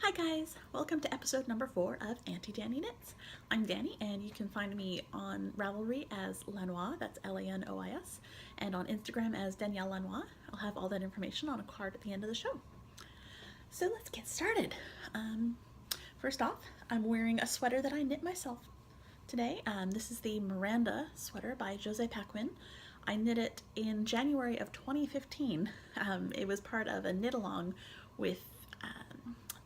Hi guys, welcome to episode number 4 of Auntie Dani Knits. I'm Dani and you can find me on Ravelry as Lanois, that's Lanois, and on Instagram as Danielle Lanois. I'll have all that information on a card at the end of the show. So let's get started. First off, I'm wearing a sweater that I knit myself today. This is the Miranda sweater by Jose Paquin. I knit it in January of 2015. It was part of a knit along with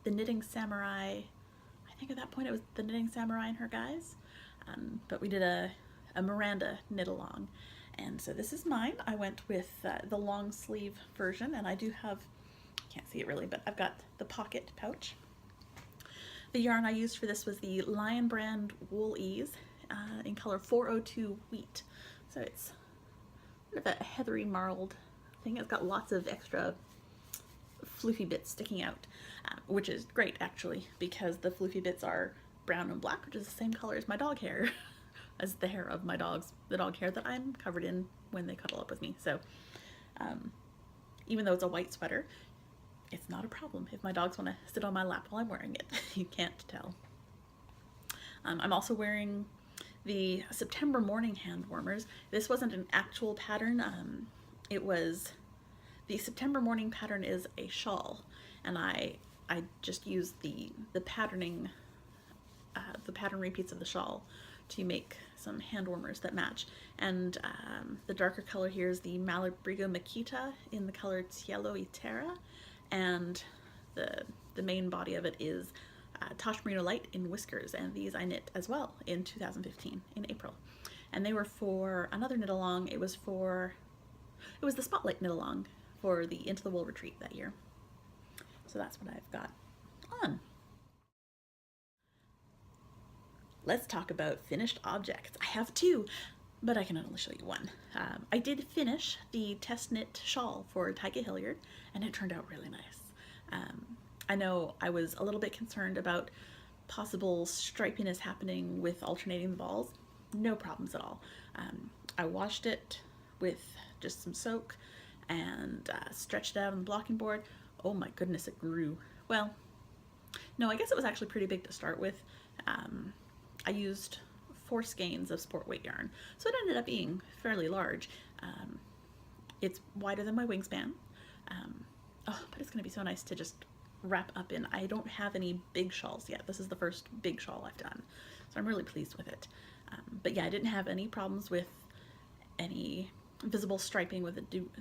the Knitting Samurai. I think at that point it was the Knitting Samurai and her guys, but we did a Miranda knit along, and so this is mine. I went with the long sleeve version, and I do have, can't see it really, but I've got the pocket pouch. The yarn I used for this was the Lion Brand Wool Ease in color 402 Wheat, so it's sort of a heathery marled thing. It's got lots of extra floofy bits sticking out, which is great actually, because the floofy bits are brown and black, which is the same color as my dog hair, as the hair of my dogs, the dog hair that I'm covered in when they cuddle up with me. So even though it's a white sweater, it's not a problem if my dogs want to sit on my lap while I'm wearing it. You can't tell. I'm also wearing the September Morning hand warmers. This wasn't an actual pattern. It was the September Morning pattern is a shawl, and I just used the patterning, the pattern repeats of the shawl to make some hand warmers that match. And the darker color here is the Malabrigo Makita in the color Cielo y Terra, and the main body of it is Tosh Merino Light in Whiskers, and these I knit as well in 2015 in April. And they were for another knit along. It was the Spotlight knit along for the Into the Wool retreat that year. So that's what I've got on. Let's talk about finished objects. I have two, but I can only show you one. I did finish the test knit shawl for Tyga Hilliard, and it turned out really nice. I know I was a little bit concerned about possible stripiness happening with alternating the balls. No problems at all. I washed it with just some soak and stretched it out on the blocking board. Oh my goodness, it grew. Well, no, I guess it was actually pretty big to start with. I used 4 skeins of sport weight yarn, so it ended up being fairly large. It's wider than my wingspan. Oh, but it's gonna be so nice to just wrap up in. I don't have any big shawls yet. This is the first big shawl I've done, so I'm really pleased with it. But yeah, I didn't have any problems with any visible striping with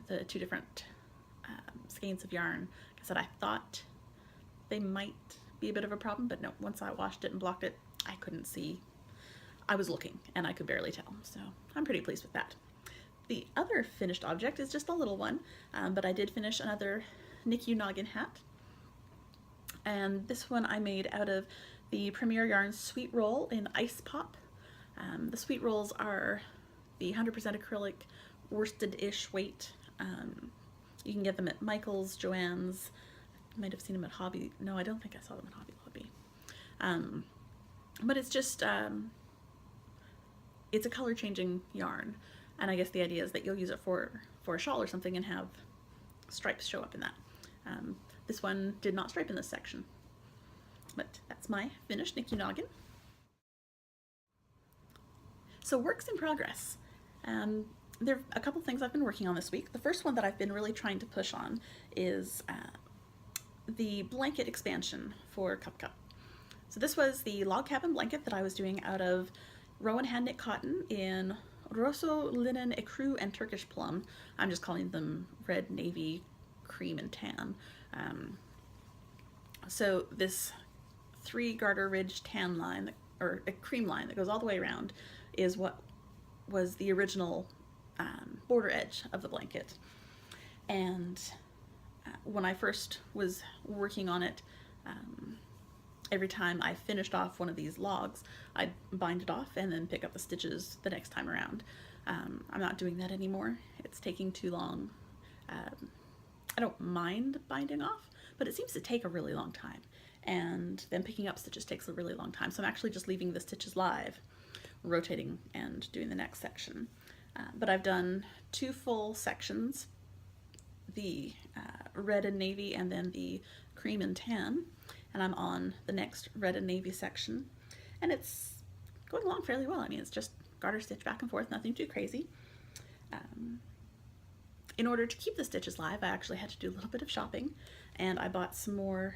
the 2 different skeins of yarn. Like I said, I thought they might be a bit of a problem, but no, once I washed it and blocked it, I couldn't see. I was looking and I could barely tell, so I'm pretty pleased with that. The other finished object is just a little one, but I did finish another NICU Noggin hat, and this one I made out of the Premier Yarns Sweet Roll in Ice Pop. The Sweet Rolls are the 100% acrylic worsted-ish weight. You can get them at Michael's, Joann's. I might have seen them at Hobby. No, I don't think I saw them at Hobby Lobby. But it's just, it's a color-changing yarn, and I guess the idea is that you'll use it for a shawl or something and have stripes show up in that. This one did not stripe in this section, but that's my finished NICU Noggin. So works in progress. There are a couple things I've been working on this week. The first one that I've been really trying to push on is the blanket expansion for Cup Cup. So this was the log cabin blanket that I was doing out of Rowan hand knit cotton in Rosso, Linen, Ecru, and Turkish Plum. I'm just calling them red, navy, cream, and tan. So this 3 garter ridge tan line, or a cream line that goes all the way around, is what was the original border edge of the blanket. And when I first was working on it, every time I finished off one of these logs, I'd bind it off and then pick up the stitches the next time around. I'm not doing that anymore. It's taking too long. I don't mind binding off, but it seems to take a really long time. And then picking up stitches takes a really long time. So I'm actually just leaving the stitches live, rotating and doing the next section. But I've done 2 full sections, the red and navy and then the cream and tan. and I'm on the next red and navy section, and it's going along fairly well. I mean, it's just garter stitch back and forth, nothing too crazy. In order to keep the stitches live, I actually had to do a little bit of shopping, and I bought some more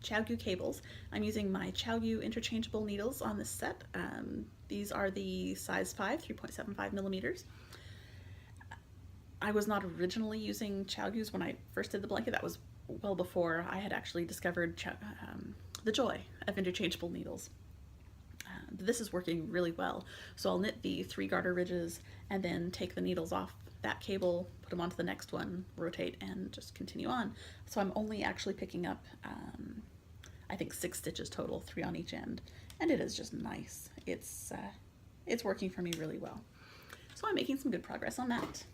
ChiaoGoo cables. I'm using my ChiaoGoo interchangeable needles on this set. These are the size 5, 3.75 millimeters. I was not originally using ChiaoGoos when I first did the blanket. That was well before I had actually discovered the joy of interchangeable needles. This is working really well. So I'll knit the 3 garter ridges and then take the needles off that cable, put them onto the next one, rotate, and just continue on. So I'm only actually picking up, I think 6 stitches total, 3 on each end, and it is just nice. It's working for me really well. So I'm making some good progress on that.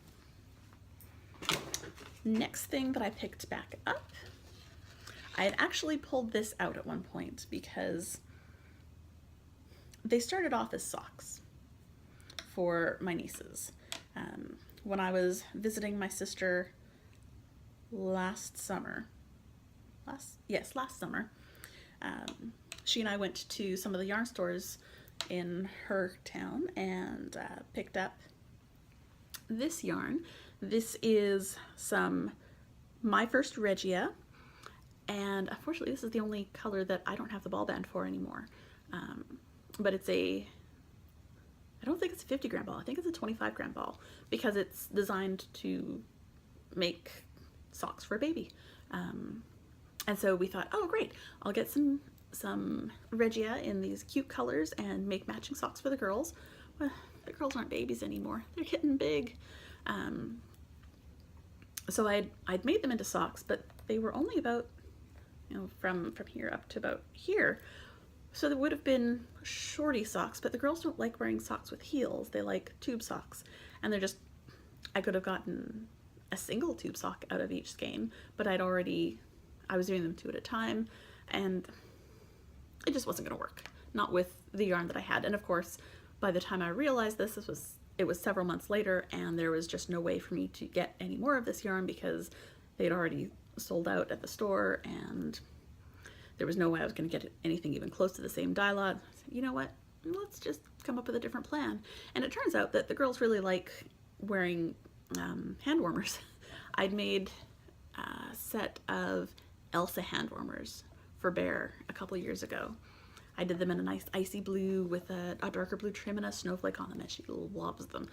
Next thing that I picked back up, I had actually pulled this out at one point because they started off as socks for my nieces. When I was visiting my sister last summer, she and I went to some of the yarn stores in her town and picked up this yarn. This is some My First Regia, and unfortunately this is the only color that I don't have the ball band for anymore. But it's I don't think it's a 50 gram ball, I think it's a 25 gram ball, because it's designed to make socks for a baby. And so we thought, oh great, I'll get some Regia in these cute colors and make matching socks for the girls. Well, the girls aren't babies anymore, they're getting big. So I'd made them into socks, but they were only about, from here up to about here. So they would have been shorty socks, but the girls don't like wearing socks with heels. They like tube socks, and I could have gotten a single tube sock out of each skein, but I was doing them 2 at a time, and it just wasn't gonna work. Not with the yarn that I had. And of course, by the time I realized it was several months later, and there was just no way for me to get any more of this yarn because they'd already sold out at the store, and there was no way I was going to get anything even close to the same dye lot. I said, you know what, let's just come up with a different plan. And it turns out that the girls really like wearing hand warmers. I'd made a set of Elsa hand warmers for Bear a couple years ago. I did them in a nice icy blue with a darker blue trim and a snowflake on them, and she loves them.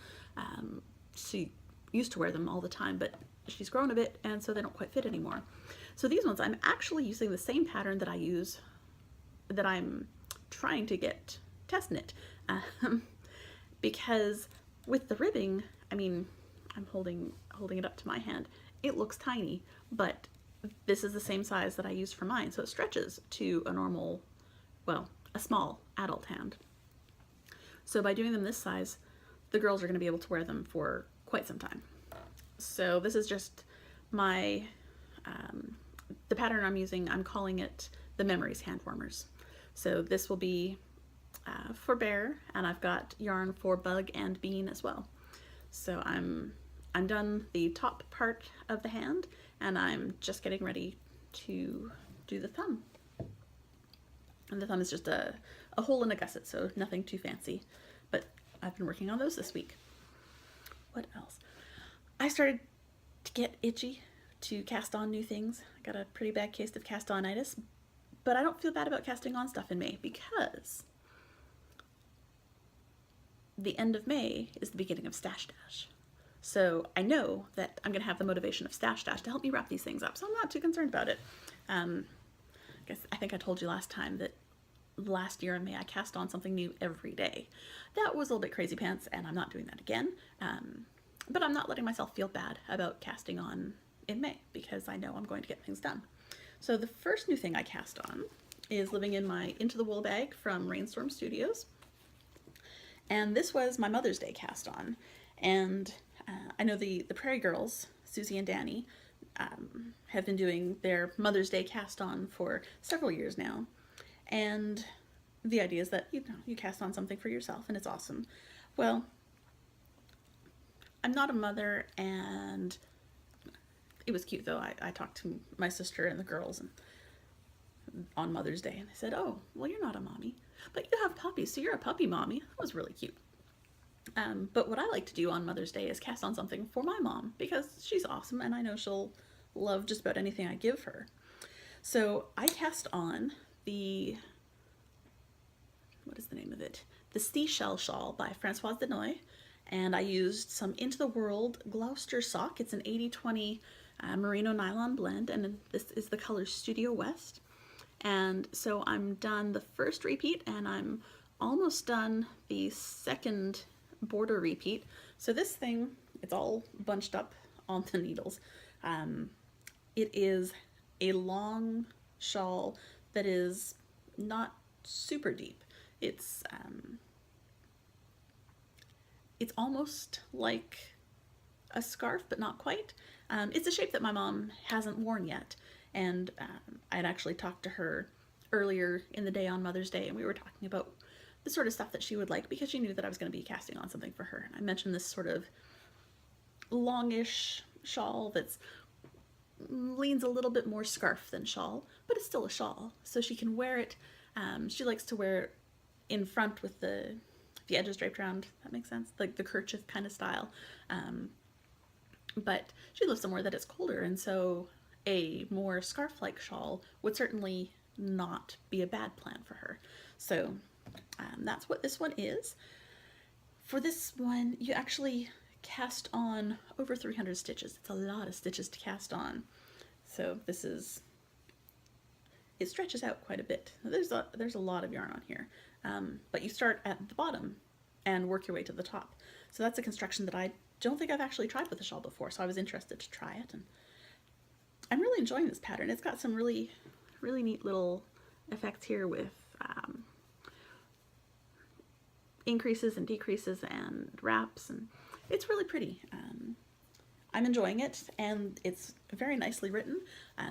She used to wear them all the time, but she's grown a bit, and so they don't quite fit anymore. So these ones, I'm actually using the same pattern that I'm trying to get test knit, because with the ribbing, I mean, I'm holding it up to my hand. It looks tiny, but this is the same size that I use for mine, so it stretches to a normal, well, a small adult hand. So by doing them this size, the girls are going to be able to wear them for quite some time. So this is just my, the pattern I'm using, I'm calling it the Memories hand warmers. So this will be for Bear, and I've got yarn for Bug and Bean as well. So I'm done the top part of the hand, and I'm just getting ready to do the thumb. And the thumb is just a hole in a gusset, so nothing too fancy. But I've been working on those this week. What else? I started to get itchy to cast on new things. I got a pretty bad case of cast-on-itis, but I don't feel bad about casting on stuff in May because the end of May is the beginning of Stash Dash. So I know that I'm going to have the motivation of Stash Dash to help me wrap these things up, so I'm not too concerned about it. I think I told you last time that last year in May I cast on something new every day. That was a little bit crazy pants, and I'm not doing that again. But I'm not letting myself feel bad about casting on in May because I know I'm going to get things done. So the first new thing I cast on is living in my Into the Wool bag from Rainstorm Studios. And this was my Mother's Day cast on. And I know the Prairie Girls, Susie and Danny, have been doing their Mother's Day cast on for several years now. And the idea is that, you cast on something for yourself, and it's awesome. Well, I'm not a mother, and it was cute though. I talked to my sister and the girls, and on Mother's Day, and they said, "Oh, well, you're not a mommy, but you have puppies, so you're a puppy mommy." That was really cute. But what I like to do on Mother's Day is cast on something for my mom, because she's awesome and I know she'll love just about anything I give her. So I cast on the, what is the name of it? The Seashell Shawl by Francoise Denoy, and I used some Into the World Gloucester sock. It's an 80/20 merino nylon blend, and this is the color Studio West. And so I'm done the first repeat, and I'm almost done the second border repeat. So this thing, it's all bunched up on the needles. It is a long shawl that is not super deep. It's almost like a scarf, but not quite. It's a shape that my mom hasn't worn yet, and I'd actually talked to her earlier in the day on Mother's Day, and we were talking about the sort of stuff that she would like, because she knew that I was going to be casting on something for her. And I mentioned this sort of longish shawl that's leans a little bit more scarf than shawl, but it's still a shawl, so she can wear it. She likes to wear it in front with the edges draped around. That makes sense, like the kerchief kind of style. But she lives somewhere that it's colder, and so a more scarf-like shawl would certainly not be a bad plan for her. So that's what this one is. For this one, you actually cast on over 300 stitches. It's a lot of stitches to cast on. So this is, it stretches out quite a bit. There's a lot of yarn on here, but you start at the bottom and work your way to the top. So that's a construction that I don't think I've actually tried with a shawl before, so I was interested to try it, and I'm really enjoying this pattern. It's got some really neat little effects here with increases and decreases and wraps, and it's really pretty. I'm enjoying it, and it's very nicely written.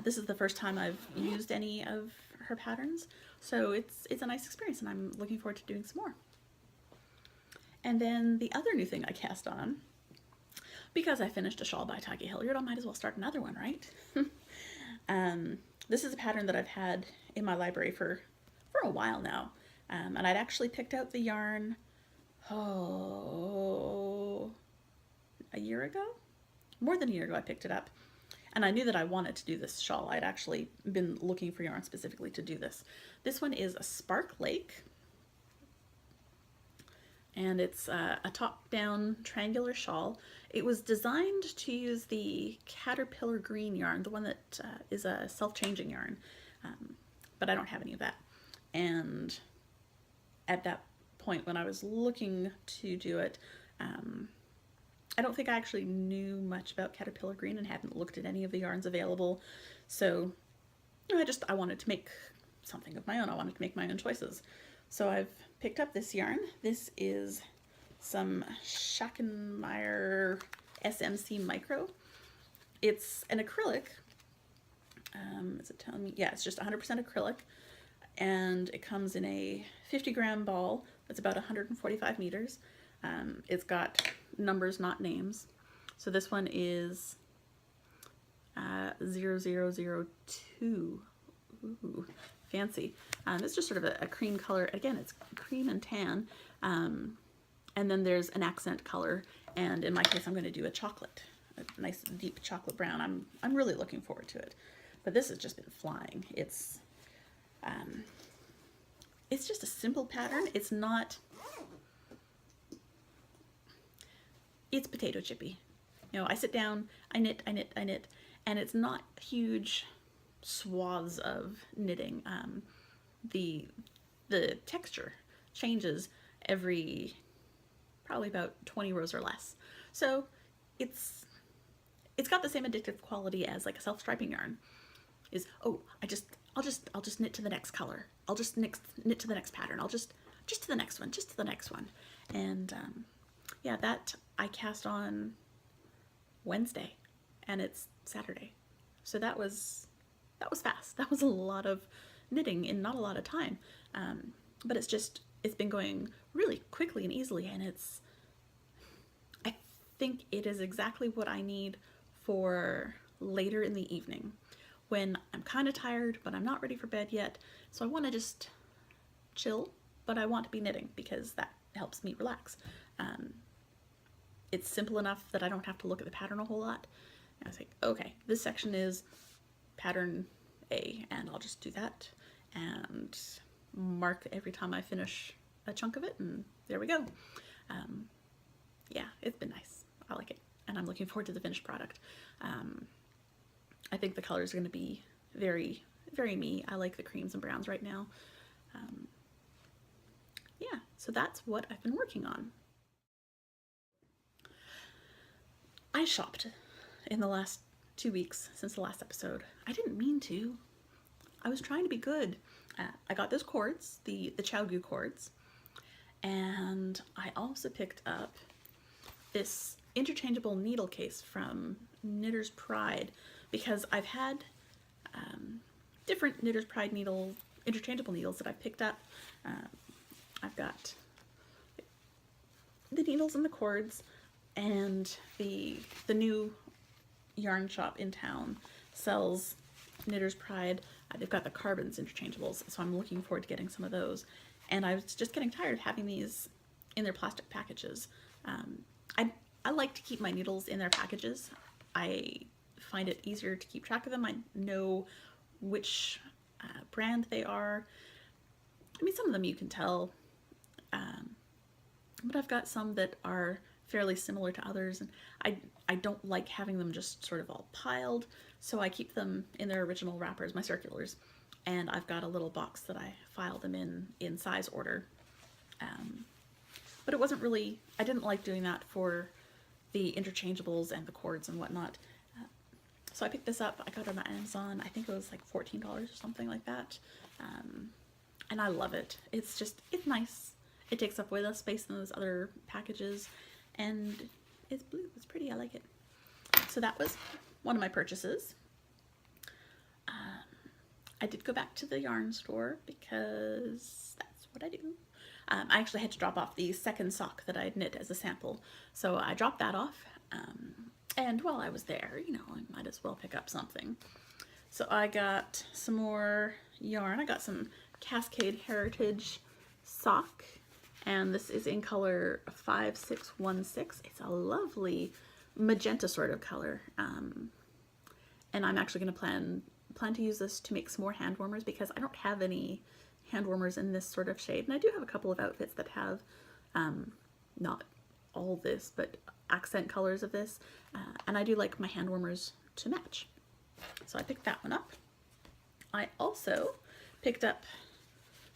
This is the first time I've used any of her patterns, so it's a nice experience, and I'm looking forward to doing some more. And then the other new thing I cast on, because I finished a shawl by Tiger Hilliard, I might as well start another one, right? This is a pattern that I've had in my library for a while now, and I'd actually picked out the yarn, a year ago? More than a year ago I picked it up, and I knew that I wanted to do this shawl. I'd actually been looking for yarn specifically to do this. This one is a Spark Lake, and it's a top-down triangular shawl. It was designed to use the Caterpillar green yarn, the one that is a self-changing yarn, but I don't have any of that. And at that point when I was looking to do it, I don't think I actually knew much about Caterpillar green and hadn't looked at any of the yarns available, so I wanted to make something of my own. I wanted to make my own choices. So I've picked up this yarn. This is some Schackenmeyer SMC Micro. It's an acrylic. Is it telling me? Yeah, it's just 100% acrylic, and it comes in a 50-gram ball that's about 145 meters. It's got numbers, not names. So this one is 0002. Ooh, fancy. It's just sort of a cream color. Again, it's cream and tan. And then there's an accent color, and in my case I'm going to do a chocolate, a nice deep chocolate brown. I'm really looking forward to it. But this has just been flying. It's just a simple pattern. It's potato chippy. You know, I sit down, I knit, and it's not huge swaths of knitting. The texture changes every probably about 20 rows or less. So it's got the same addictive quality as like a self-striping yarn. Is, oh, I'll just knit to the next color. I'll just knit to the next pattern. I'll just to the next one, just to the next one. And yeah, that I cast on Wednesday, and it's Saturday. So that was fast. That was a lot of knitting in not a lot of time. But it's been going really quickly and easily, and I think it is exactly what I need for later in the evening, when I'm kind of tired, but I'm not ready for bed yet. So I want to just chill, but I want to be knitting because that helps me relax. It's simple enough that I don't have to look at the pattern a whole lot. And I was like, okay, this section is pattern A, and I'll just do that and mark every time I finish a chunk of it, and there we go. Yeah, it's been nice. I like it, and I'm looking forward to the finished product. I think the colors are going to be very, very me. I like the creams and browns right now. Yeah, so that's what I've been working on. I shopped in the last 2 weeks since the last episode. I didn't mean to. I was trying to be good. I got those cords, the ChiaoGoo cords, and I also picked up this interchangeable needle case from Knitter's Pride because I've had different Knitter's Pride interchangeable needles that I've picked up. I've got the needles and the cords, and the new yarn shop in town sells Knitter's Pride. They've got the carbons interchangeables, so I'm looking forward to getting some of those. And I was just getting tired of having these in their plastic packages. I like to keep my needles in their packages. I find it easier to keep track of them. I know which brand they are. I mean, some of them you can tell, but I've got some that are fairly similar to others, and I don't like having them just sort of all piled, so I keep them in their original wrappers, my circulars, and I've got a little box that I file them in size order. But it wasn't really, I didn't like doing that for the interchangeables and the cords and whatnot. So I picked this up. I got it on Amazon. I think it was like $14 or something like that. And I love it. It's nice. It takes up way less space than those other packages, and it's blue. It's pretty. I like it. So that was one of my purchases. I did go back to the yarn store because that's what I do. I actually had to drop off the second sock that I had knit as a sample, so I dropped that off. And while I was there, you know, I might as well pick up something. So I got some more yarn. I got some Cascade Heritage sock, and this is in color 5616. It's a lovely magenta sort of color, and I'm actually going to plan to use this to make some more hand warmers because I don't have any hand warmers in this sort of shade, and I do have a couple of outfits that have not all this, but accent colors of this, and I do like my hand warmers to match. So I picked that one up. I also picked up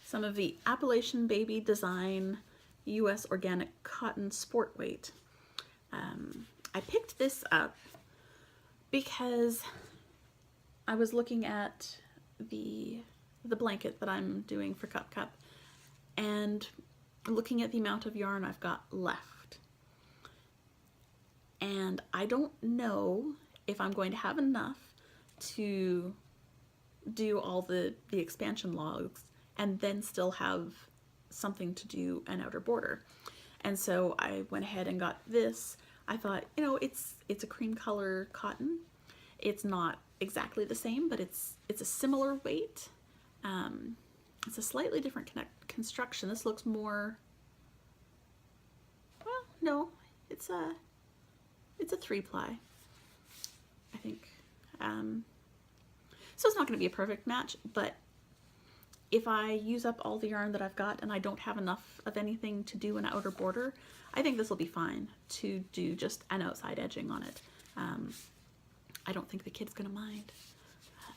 some of the Appalachian Baby Design US Organic Cotton Sport Weight. I picked this up because I was looking at the blanket that I'm doing for Cup Cup and looking at the amount of yarn I've got left. And I don't know if I'm going to have enough to do all the expansion logs and then still have something to do an outer border. And so I went ahead and got this. I thought, you know, it's a cream color cotton. It's not exactly the same, but it's a similar weight. It's a slightly different construction. This looks more, well, no, it's a 3-ply, I think. So it's not going to be a perfect match, but if I use up all the yarn that I've got and I don't have enough of anything to do an outer border, I think this will be fine to do just an outside edging on it. I don't think the kid's going to mind.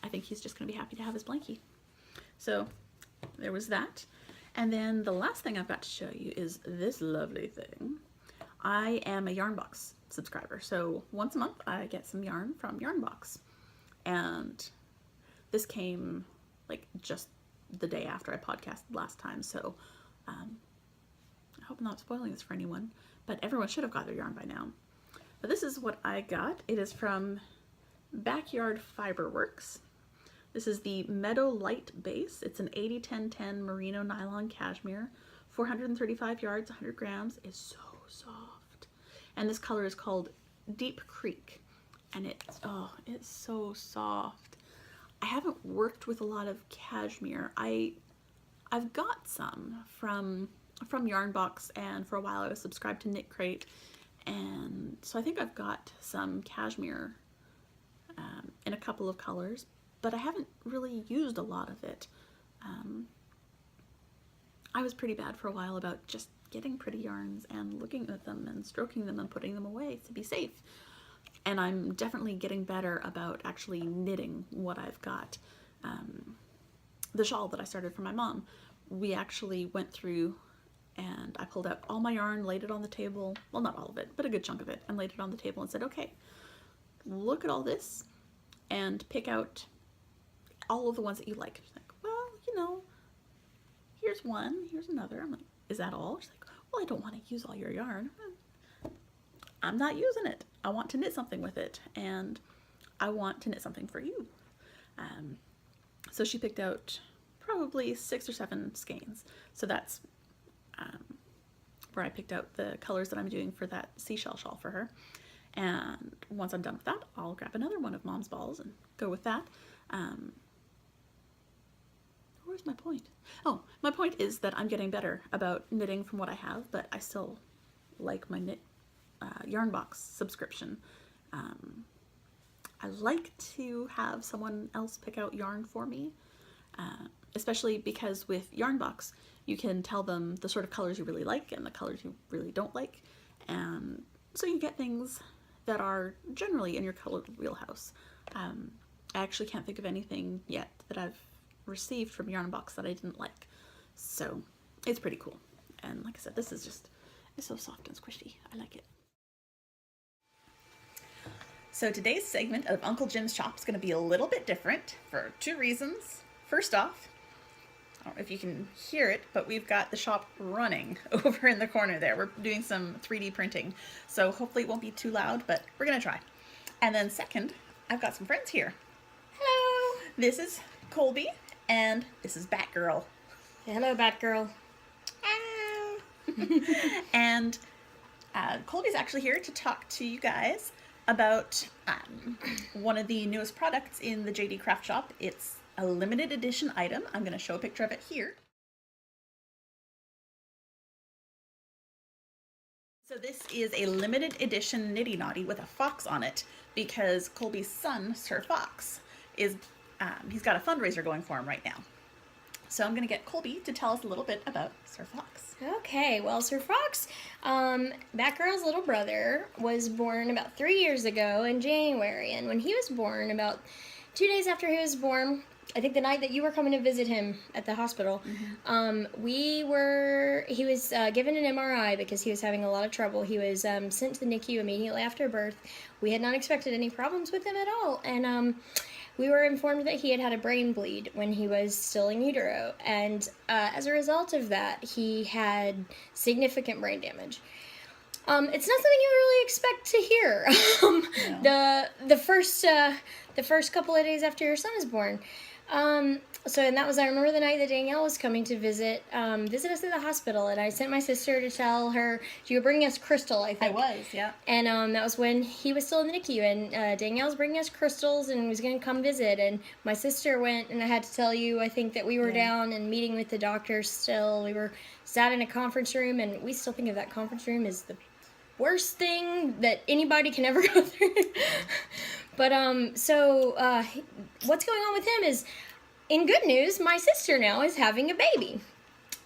I think he's just going to be happy to have his blankie. So there was that. And then the last thing I've got to show you is this lovely thing. I am a Yarnbox subscriber, so once a month I get some yarn from Yarnbox. And this came like just the day after I podcasted last time, so I hope I'm not spoiling this for anyone, but everyone should have got their yarn by now. But this is what I got. It is from Backyard Fiberworks. This is the Meadow Light base. It's an 80-10-10 merino nylon cashmere, 435 yards, 100 grams. It's so soft. And this color is called Deep Creek, and it's so soft. I haven't worked with a lot of cashmere. I've got some from Yarnbox, and for a while I was subscribed to Knit Crate, and so I think I've got some cashmere in a couple of colors, but I haven't really used a lot of it. I was pretty bad for a while about just getting pretty yarns and looking at them and stroking them and putting them away to be safe. And I'm definitely getting better about actually knitting what I've got. The shawl that I started for my mom, we actually went through and I pulled out all my yarn, laid it on the table, well, not all of it, but a good chunk of it, and laid it on the table and said, okay, look at all this and pick out all of the ones that you like. She's like, well, you know, here's one, here's another. I'm like, is that all? She's like, well, I don't want to use all your yarn. I'm not using it. I want to knit something with it, and I want to knit something for you. So she picked out probably 6 or 7 skeins. So that's where I picked out the colors that I'm doing for that seashell shawl for her. And once I'm done with that, I'll grab another one of Mom's balls and go with that. Where's my point? Oh, my point is that I'm getting better about knitting from what I have, but I still like my knit Yarnbox subscription. I like to have someone else pick out yarn for me, especially because with Yarnbox you can tell them the sort of colors you really like and the colors you really don't like, and so you get things that are generally in your color wheelhouse. I actually can't think of anything yet that I've received from Yarnbox that I didn't like, so it's pretty cool. And like I said, this is just, it's so soft and squishy. I like it. So today's segment of Uncle Jim's Shop is going to be a little bit different for 2 reasons. First off, I don't know if you can hear it, but we've got the shop running over in the corner there. We're doing some 3D printing, so hopefully it won't be too loud, but we're going to try. And then second, I've got some friends here. Hello! This is Colby, and this is Batgirl. Hello, Batgirl. And Colby's actually here to talk to you guys about one of the newest products in the JD Craft Shop. It's a limited edition item. I'm going to show a picture of it here. So this is a limited edition Nitty Naughty with a fox on it because Colby's son, Sir Fox, is he's got a fundraiser going for him right now. So I'm going to get Colby to tell us a little bit about Sir Fox. Okay, well, Sir Fox, Batgirl's little brother, was born about 3 years ago in January. And when he was born, about 2 days after he was born, I think the night that you were coming to visit him at the hospital, he was given an MRI because he was having a lot of trouble. He was sent to the NICU immediately after birth. We had not expected any problems with him at all. And we were informed that he had had a brain bleed when he was still in utero, and as a result of that, he had significant brain damage. It's not something you really expect to hear. No. The first couple of days after your son is born. And that was, I remember the night that Danielle was coming to visit us at the hospital, and I sent my sister to tell her, you were bringing us Crystal, I think. I was, yeah. And that was when he was still in the NICU, and Danielle was bringing us crystals and was going to come visit, and my sister went, and I had to tell you, I think that we were down and meeting with the doctors still. We were sat in a conference room, and we still think of that conference room as the worst thing that anybody can ever go through. But, what's going on with him is, in good news, my sister now is having a baby.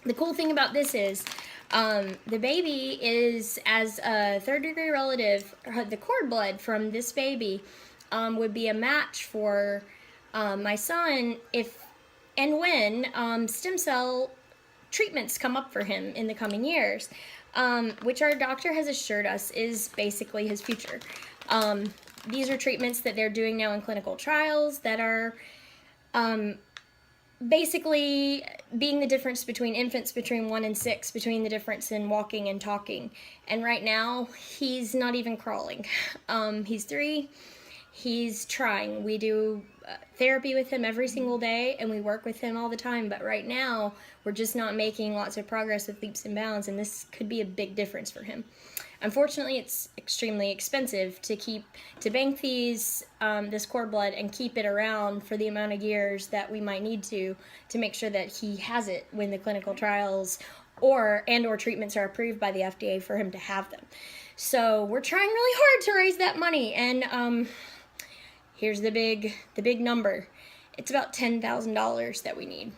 The cool thing about this is, the baby is, as a third-degree relative, the cord blood from this baby would be a match for my son if and when stem cell treatments come up for him in the coming years, which our doctor has assured us is basically his future. These are treatments that they're doing now in clinical trials that are basically being the difference between infants between 1 and 6, between the difference in walking and talking. And right now, he's not even crawling. He's 3. He's trying. We do therapy with him every single day, and we work with him all the time. But right now, we're just not making lots of progress with leaps and bounds, and this could be a big difference for him. Unfortunately, it's extremely expensive to bank this cord blood and keep it around for the amount of years that we might need to make sure that he has it when the clinical trials or treatments are approved by the FDA for him to have them. So we're trying really hard to raise that money, and here's the big number. It's about $10,000 that we need.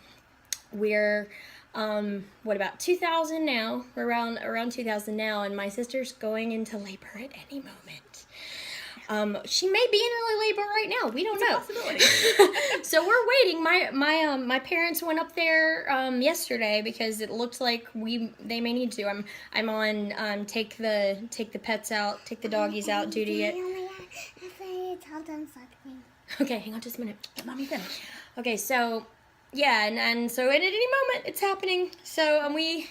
We're about 2,000 now. We're around 2,000 now, and my sister's going into labor at any moment. She may be in early labor right now. We don't know. So we're waiting. My parents went up there yesterday because it looked like they may need to. I'm on take the pets out, take the doggies out duty at. Okay, hang on just a minute. Let mommy finish. Okay, so yeah, and so at any moment it's happening. So you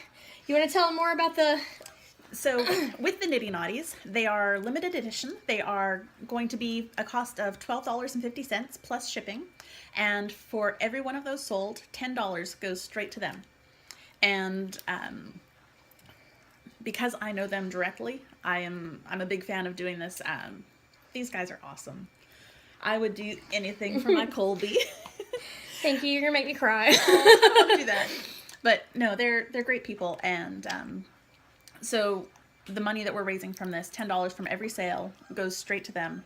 want to tell them more about the. So with the Nitty Naughties, they are limited edition. They are going to be a cost of $12.50 plus shipping. And for every one of those sold, $10 goes straight to them. And because I know them directly, I'm a big fan of doing this. These guys are awesome. I would do anything for my Colby. Thank you. You're gonna make me cry. Don't do that. But no, they're great people, and so the money that we're raising from this, $10 from every sale, goes straight to them.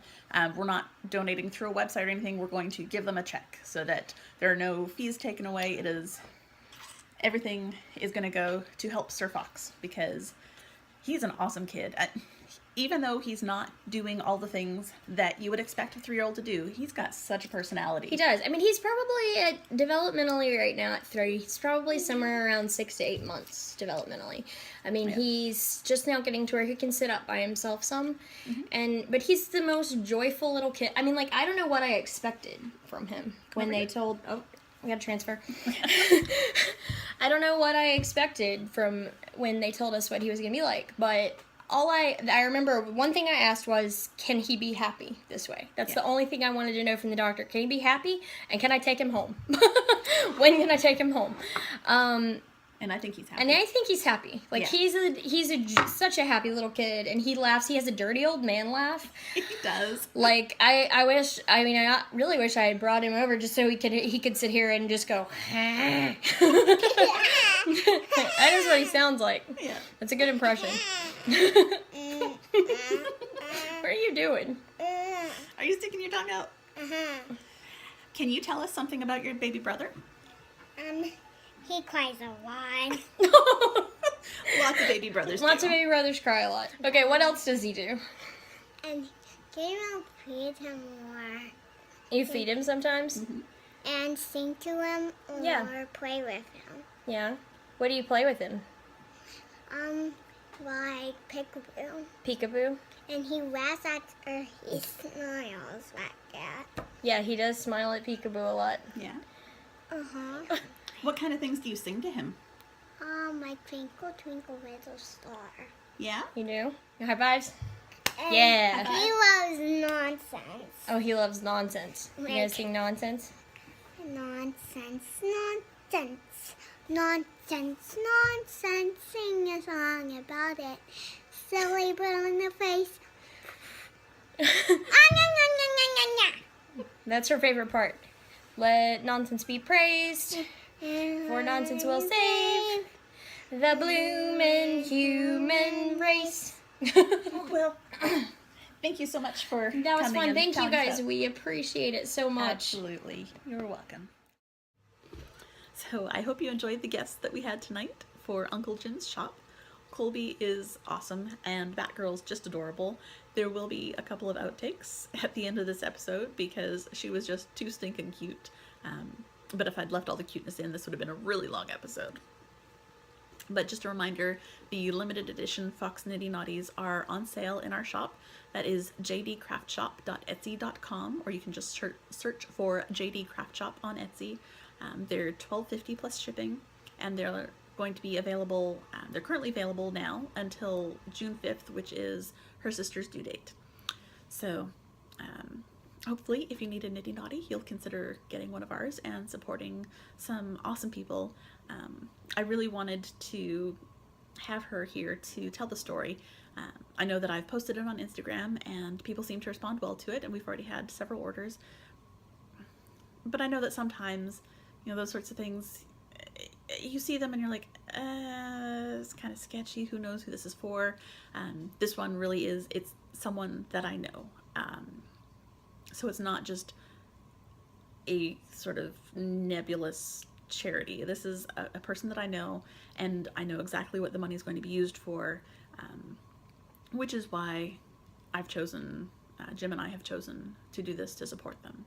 We're not donating through a website or anything. We're going to give them a check so that there are no fees taken away. Everything is going to go to help Sir Fox because he's an awesome kid. Even though he's not doing all the things that you would expect a 3-year-old to do, he's got such a personality. He does. I mean, he's probably developmentally right now at 3. He's probably somewhere around 6 to 8 months developmentally. I mean, he's just now getting to where he can sit up by himself some, but he's the most joyful little kid. I mean, like, I don't know what I expected from him when they told. Oh, we got to transfer. I don't know what I expected from when they told us what he was gonna be like, but. I remember one thing I asked was, can he be happy this way? That's the only thing I wanted to know from the doctor. Can he be happy? And can I take him home? When can I take him home? And I think he's happy. And I think he's happy. Like, he's such a happy little kid, and he laughs. He has a dirty old man laugh. He does. Like, I really wish I had brought him over just so he could sit here and just go, that is what he sounds like. Yeah. That's a good impression. What are you doing? Are you sticking your tongue out? Can you tell us something about your baby brother? He cries a lot. Lots of baby brothers do. Lots of baby brothers cry a lot. Okay, what else does he do? And Gabriel feed him more. You feed him sometimes? And sing to him or play with him. Yeah. What do you play with him? Like peekaboo. Peekaboo? And he laughs at or he smiles like that. Yeah, he does smile at Peekaboo a lot. Yeah. Uh-huh. What kind of things do you sing to him? Like Twinkle, Twinkle, Little Star. Yeah? You do? High fives? And Yeah. He loves nonsense. Oh, he loves nonsense. You Like- guys sing nonsense? Nonsense, nonsense, nonsense, nonsense. Sing a song about it. Silly bill in the face. That's her favorite part. Let nonsense be praised, for nonsense will save the bloomin' human race. Well, thank you so much for That was coming fun. and Thank you telling us guys. that. We appreciate it so much. Absolutely. You're welcome. So I hope you enjoyed the guests that we had tonight for Uncle Jim's shop. Colby is awesome and Batgirl's just adorable. There will be a couple of outtakes at the end of this episode because she was just too stinking cute. But if I'd left all the cuteness in, this would have been a really long episode. But just a reminder, the limited edition Fox Nitty Naughties are on sale in our shop. That is jdcraftshop.etsy.com, or you can just search for JD Craft Shop on Etsy. They're $12.50 plus shipping, and they're going to be available, they're currently available now until June 5th, which is her sister's due date. So hopefully if you need a Nitty Naughty, you'll consider getting one of ours and supporting some awesome people. I really wanted to have her here to tell the story I know that I've posted it on Instagram and people seem to respond well to it, and we've already had several orders. But I know that sometimes, those sorts of things, you see them and you're like, it's kind of sketchy. Who knows who this is for? This one really is, it's someone that I know. So it's not just a sort of nebulous charity. This is a person that I know, and I know exactly what the money is going to be used for, which is why I've chosen, Jim and I have chosen to do this to support them.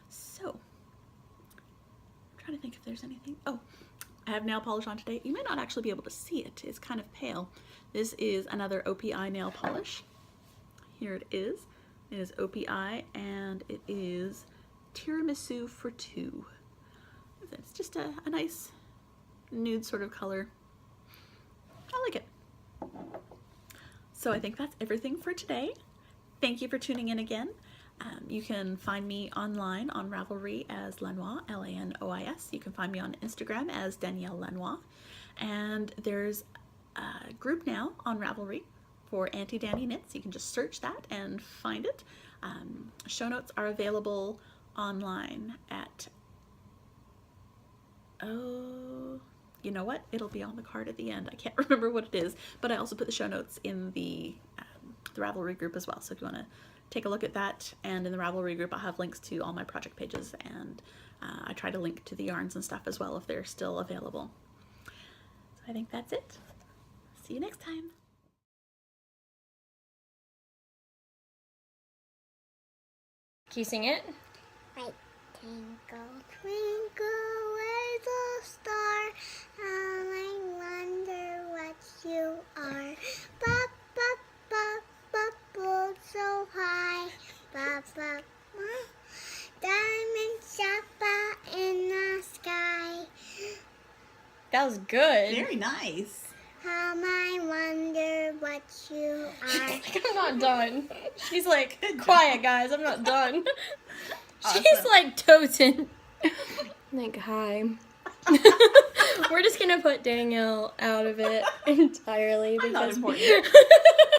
So, I'm trying to think if there's anything. Oh, I have nail polish on today. You may not actually be able to see it. It's kind of pale. This is another OPI nail polish. Here it is. It is OPI, and it is Tiramisu for Two. It's just a nice nude sort of color. I like it. So I think that's everything for today. Thank you for tuning in again. You can find me online on Ravelry as Lanois, Lanois. You can find me on Instagram as Danielle Lanois. And there's a group now on Ravelry for Auntie Danny Knits. You can just search that and find it. Show notes are available online at, oh, you know what? It'll be on the card at the end. I can't remember what it is, but I also put the show notes in the Ravelry group as well. So if you want to take a look at that, and in the Ravelry group I'll have links to all my project pages, and I try to link to the yarns and stuff as well if they're still available. So I think that's it. See you next time. Can you sing it? Right. Twinkle, twinkle, little star, how I wonder what you are. Bop, bop, bop, bop, bop, so high. Bop, bop, bop, diamond shopper in the sky. That was good. Very nice. How I wonder what you are. I'm not done. She's like, quiet guys, I'm not done. Awesome. She's like toting. Like, hi. We're just gonna put Danielle out of it entirely I'm not because important.